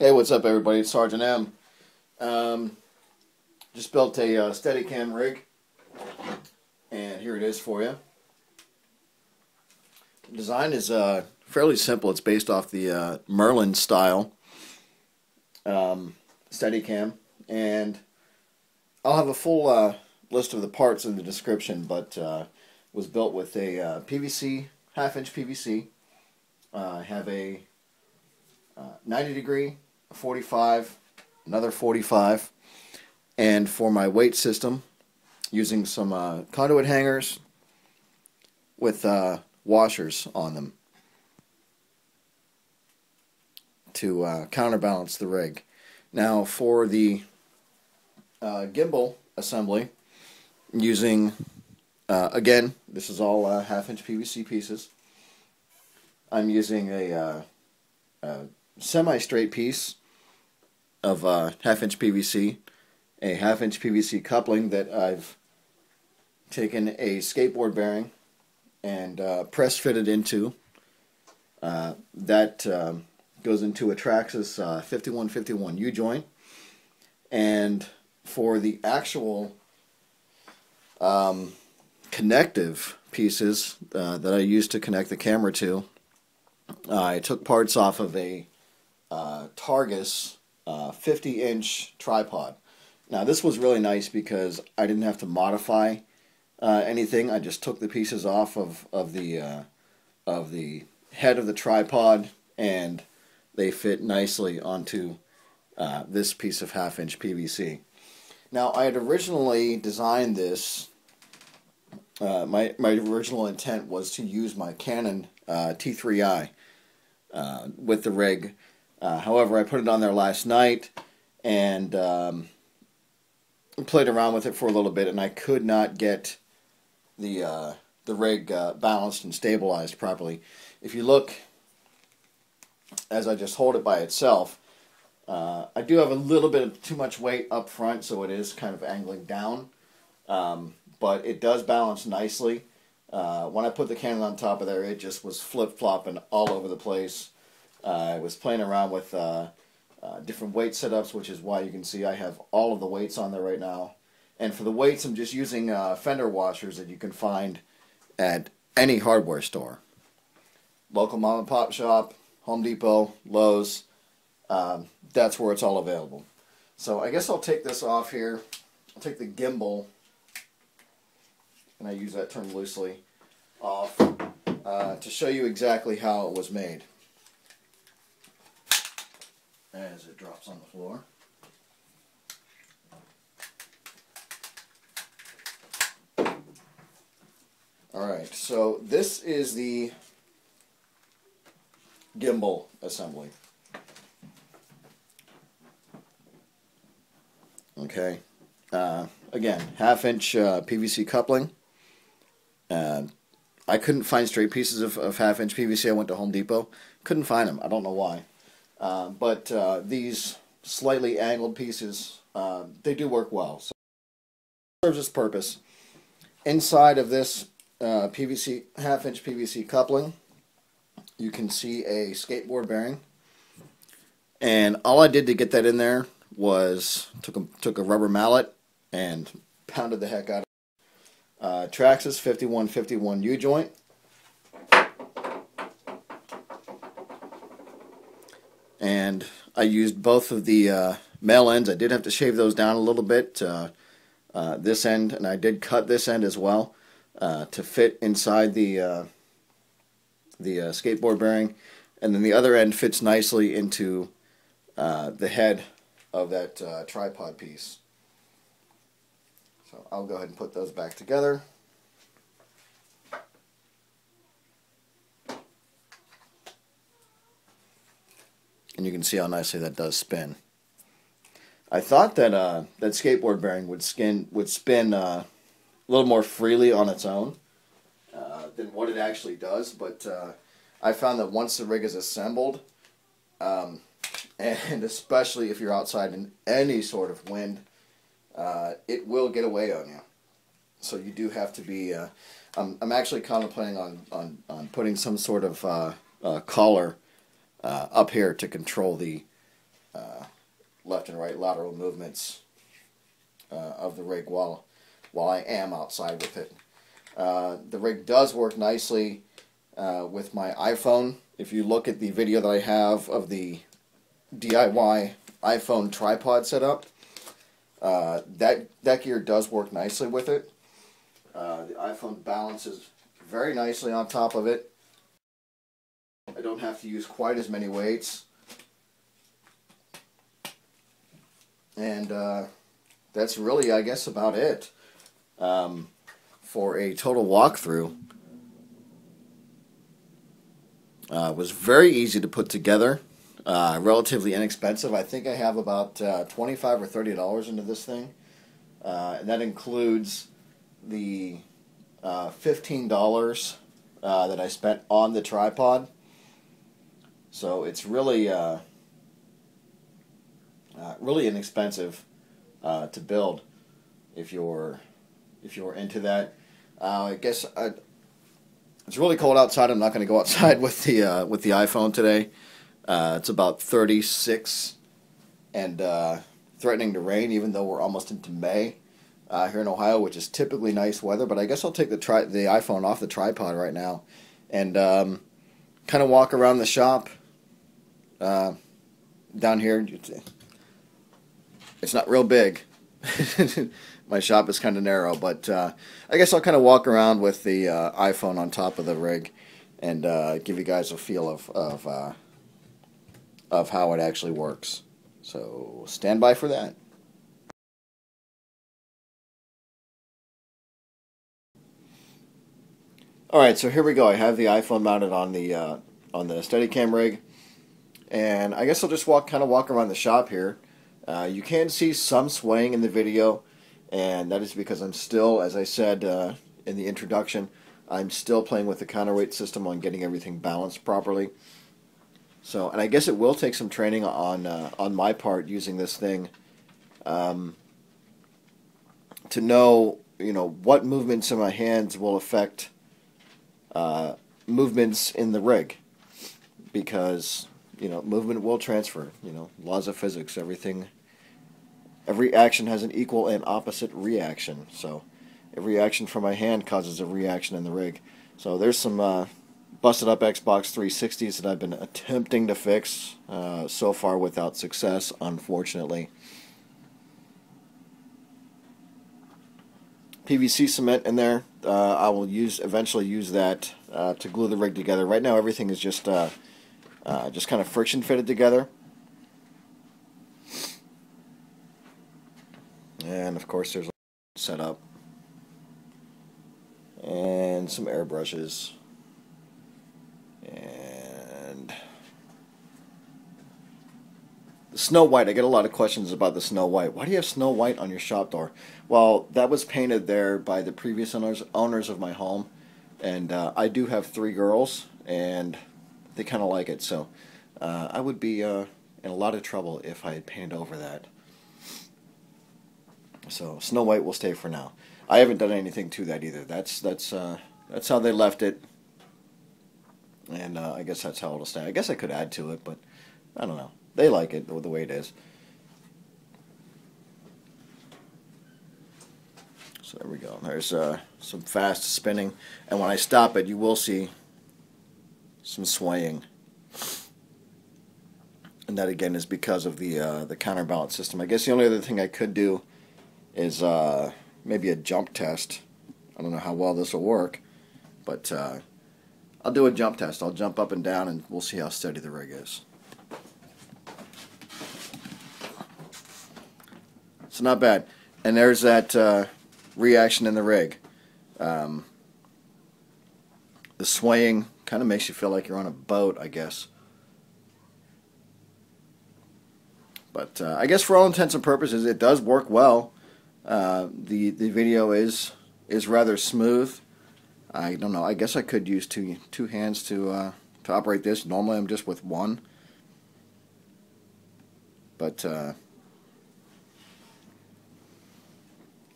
Hey, what's up, everybody? It's Sergeant M. Just built a Steadicam rig, and here it is for you. The design is fairly simple. It's based off the Merlin style Steadicam, and I'll have a full list of the parts in the description. But was built with a PVC, half-inch PVC. I have a 90 degree, a 45, another 45, and for my weight system, using some conduit hangers with washers on them to counterbalance the rig. Now for the gimbal assembly, using again, this is all half-inch PVC pieces. I'm using a semi-straight piece of half-inch PVC, a half-inch PVC coupling that I've taken a skateboard bearing and press fitted into. That goes into a Traxxas 5151 U-joint. And for the actual connective pieces that I used to connect the camera to, I took parts off of a Targus 50-inch tripod. Now this was really nice because I didn't have to modify anything. I just took the pieces off of the head of the tripod, and they fit nicely onto this piece of half-inch PVC. Now I had originally designed this. My original intent was to use my Canon T3i with the rig. However, I put it on there last night and played around with it for a little bit, and I could not get the rig balanced and stabilized properly. If you look, as I just hold it by itself, I do have a little bit of too much weight up front, so it is kind of angling down, but it does balance nicely. When I put the Canon on top of there, it just was flip-flopping all over the place. I was playing around with different weight setups, which is why you can see I have all of the weights on there right now. And for the weights, I'm just using fender washers that you can find at any hardware store. Local mom and pop shop, Home Depot, Lowe's, that's where it's all available. So I guess I'll take this off here. I'll take the gimbal, and I use that term loosely, off to show you exactly how it was made. As it drops on the floor. Alright, so this is the gimbal assembly. Okay, again, half-inch PVC coupling. I couldn't find straight pieces of half-inch PVC. I went to Home Depot. Couldn't find them. I don't know why. But these slightly angled pieces, they do work well. So it serves its purpose. Inside of this PVC, half-inch PVC coupling, you can see a skateboard bearing. And all I did to get that in there was took a rubber mallet and pounded the heck out of it. Traxxas 5151 U-joint. And I used both of the male ends. I did have to shave those down a little bit, this end, and I did cut this end as well to fit inside the skateboard bearing, and then the other end fits nicely into the head of that tripod piece. So I'll go ahead and put those back together. And you can see how nicely that does spin. I thought that that skateboard bearing would spin a little more freely on its own than what it actually does, but I found that once the rig is assembled, and especially if you're outside in any sort of wind, it will get away on you. So you do have to be. I'm actually contemplating on putting some sort of collar up here to control the left and right lateral movements of the rig while I am outside with it. The rig does work nicely with my iPhone. If you look at the video that I have of the DIY iPhone tripod setup, that gear does work nicely with it. The iPhone balances very nicely on top of it. I don't have to use quite as many weights. And that's really, I guess, about it for a total walkthrough. It was very easy to put together, relatively inexpensive. I think I have about $25 or $30 into this thing, and that includes the $15 that I spent on the tripod. So it's really really inexpensive to build if you're into that. I guess it's really cold outside. I'm not going to go outside with the iPhone today. It's about 36 and threatening to rain, even though we're almost into May here in Ohio, which is typically nice weather. But I guess I'll take the iPhone off the tripod right now and kind of walk around the shop down here. It's not real big. My shop is kind of narrow, but I guess I'll kind of walk around with the iPhone on top of the rig and give you guys a feel of how it actually works. So stand by for that. All right, so here we go. I have the iPhone mounted on the Steadicam rig, and I guess I'll just kind of walk around the shop here. You can see some swaying in the video, and that is because I'm still, as I said in the introduction, I'm still playing with the counterweight system on getting everything balanced properly. So, and I guess it will take some training on my part using this thing to know, what movements in my hands will affect movements in the rig, because movement will transfer. Laws of physics. Every action has an equal and opposite reaction. So every action from my hand causes a reaction in the rig. So there's some busted up Xbox 360s that I've been attempting to fix, so far without success, unfortunately. PVC cement in there. I will eventually use that to glue the rig together. Right now everything is just kind of friction fitted together. And of course there's a setup and some airbrushes and the Snow White. I get a lot of questions about the Snow White. Why do you have Snow White on your shop door? Well, that was painted there by the previous owners of my home, and I do have 3 girls, and they kind of like it. So I would be in a lot of trouble if I had painted over that. So Snow White will stay for now. I haven't done anything to that either. That's how they left it, and I guess that's how it'll stay. I guess I could add to it, but I don't know. They like it the way it is. So there we go. There's some fast spinning, and when I stop it, you will see some swaying. And that again is because of the counterbalance system. I guess the only other thing I could do is maybe a jump test. I don't know how well this will work, but I'll do a jump test. I'll jump up and down, and we'll see how steady the rig is. So not bad. And there's that reaction in the rig. The swaying kind of makes you feel like you're on a boat, I guess. But I guess for all intents and purposes, it does work well. The video is rather smooth. I don't know. I guess I could use two hands to operate this. Normally, I'm just with one. But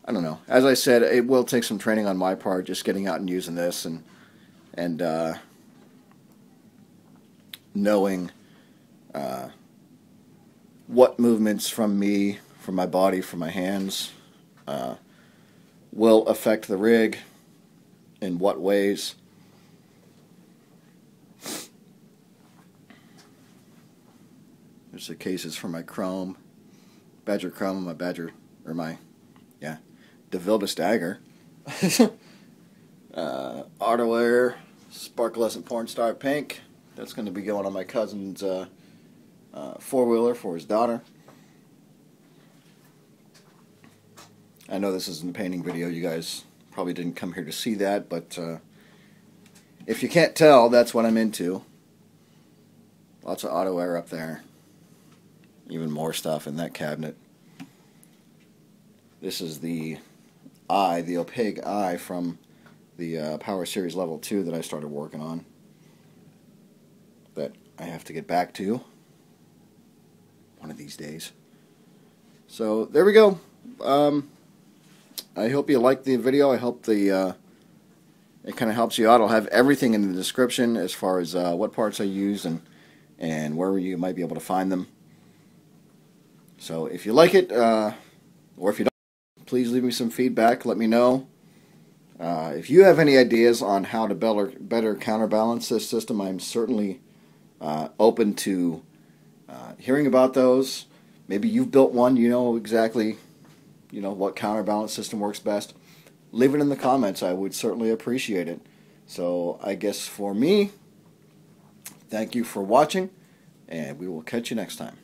I don't know. As I said, it will take some training on my part, just getting out and using this and knowing what movements from me, from my body, from my hands, will affect the rig, in what ways. There's the cases for my chrome, Badger chrome, my Badger, or my, yeah, DeVilbiss dagger. Auto Air, Sparklescent Porn Star Pink. That's going to be going on my cousin's four-wheeler for his daughter. I know this isn't a painting video. You guys probably didn't come here to see that, but if you can't tell, that's what I'm into. Lots of Auto Air up there. Even more stuff in that cabinet. This is the eye, the opaque eye from the Power Series Level 2 that I started working on, that I have to get back to one of these days. So there we go. I hope you liked the video. I hope it kind of helps you out. I'll have everything in the description as far as what parts I use and where you might be able to find them. So if you like it, or if you don't, please leave me some feedback. Let me know. If you have any ideas on how to better counterbalance this system, I'm certainly open to hearing about those. Maybe you've built one, you know exactly what counterbalance system works best. Leave it in the comments. I would certainly appreciate it. So I guess for me, thank you for watching, and we will catch you next time.